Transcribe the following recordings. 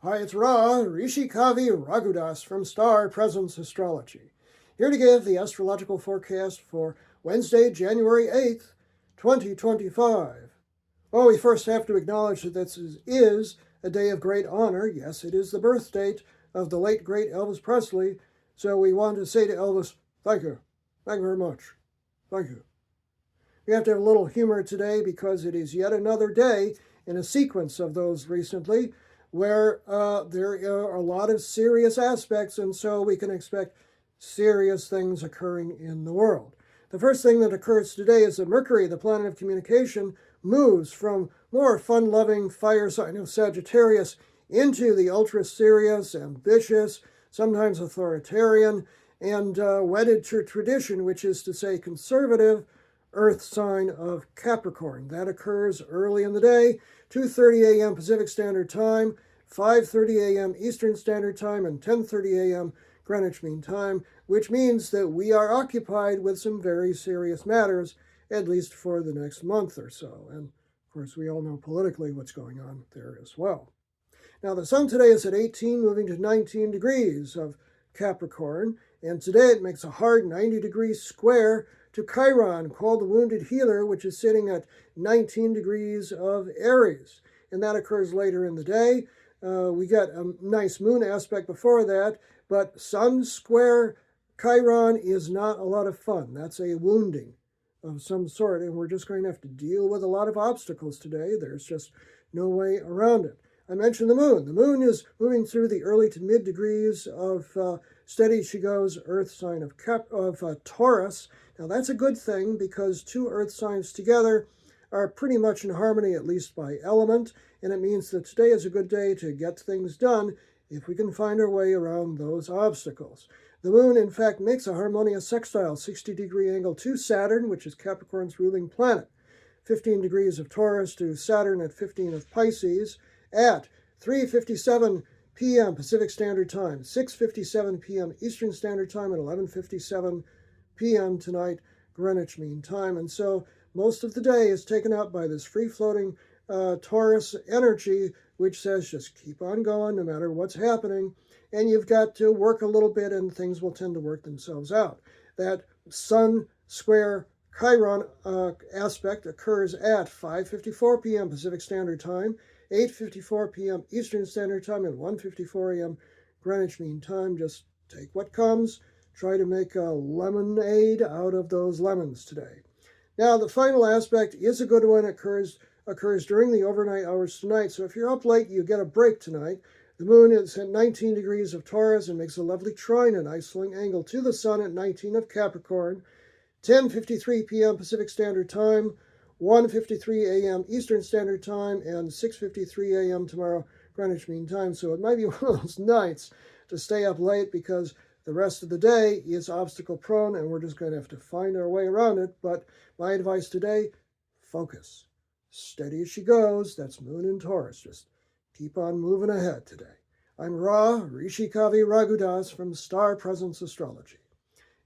Hi, it's Ra, Rishi Kavi Raghudas from Star Presence Astrology, here to give the astrological forecast for Wednesday, January 8th, 2025. Well, we first have to acknowledge that this is a day of great honor. Yes, it is the birth date of the late, great Elvis Presley, so we want to say to Elvis, thank you. Thank you very much. Thank you. We have to have a little humor today because it is yet another day in a sequence of those recently where there are a lot of serious aspects, and so we can expect serious things occurring in the world. The first thing that occurs today is that Mercury, the planet of communication, moves from more fun-loving fire sign of Sagittarius into the ultra-serious, ambitious, sometimes authoritarian, and wedded to tradition, which is to say conservative, earth sign of Capricorn. That occurs early in the day, 2:30 a.m. Pacific Standard Time, 5:30 a.m. Eastern Standard Time, and 10:30 a.m. Greenwich Mean Time, which means that we are occupied with some very serious matters, at least for the next month or so. And of course, we all know politically what's going on there as well. Now, the sun today is at 18, moving to 19 degrees of Capricorn, and today it makes a hard 90-degree square to Chiron, called the Wounded Healer, which is sitting at 19 degrees of Aries. And that occurs later in the day. We got a nice moon aspect before that, but Sun square Chiron is not a lot of fun. That's a wounding of some sort, and we're just going to have to deal with a lot of obstacles today. There's just no way around it. I mentioned the moon. The moon is moving through the early to mid degrees of steady she goes, earth sign of Taurus. Now that's a good thing because two earth signs together are pretty much in harmony, at least by element, and it means that today is a good day to get things done if we can find our way around those obstacles. The moon, in fact, makes a harmonious sextile, 60-degree angle to Saturn, which is Capricorn's ruling planet. 15 degrees of Taurus to Saturn at 15 of Pisces at 3:57 p.m. Pacific Standard Time, 6:57 p.m. Eastern Standard Time, and 11:57 p.m. tonight, Greenwich Mean Time. And so most of the day is taken up by this free-floating Taurus energy, which says just keep on going no matter what's happening. And you've got to work a little bit and things will tend to work themselves out. That Sun square Chiron aspect occurs at 5:54 p.m. Pacific Standard Time, 8:54 p.m. Eastern Standard Time, and 1:54 a.m. Greenwich Mean Time. Just take what comes. Try to make a lemonade out of those lemons today. Now, the final aspect is a good one. It occurs during the overnight hours tonight. So if you're up late, you get a break tonight. The moon is at 19 degrees of Taurus and makes a lovely trine, an isolating angle to the sun at 19 of Capricorn. 10:53 p.m. Pacific Standard Time, 1:53 a.m. Eastern Standard Time, and 6:53 a.m. tomorrow, Greenwich Mean Time. So it might be one of those nights to stay up late because the rest of the day is obstacle prone and we're just going to have to find our way around it. But my advice today, focus. Steady as she goes. That's Moon in Taurus. Just keep on moving ahead today. I'm Ra, Rishi Kavi Raghudas from Star Presence Astrology.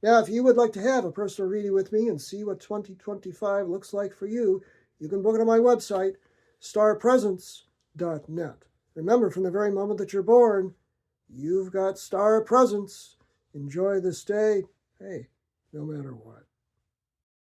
Now, if you would like to have a personal reading with me and see what 2025 looks like for you, you can book it on my website, starpresence.net. Remember, from the very moment that you're born, you've got star presence. Enjoy this day, hey, no matter what.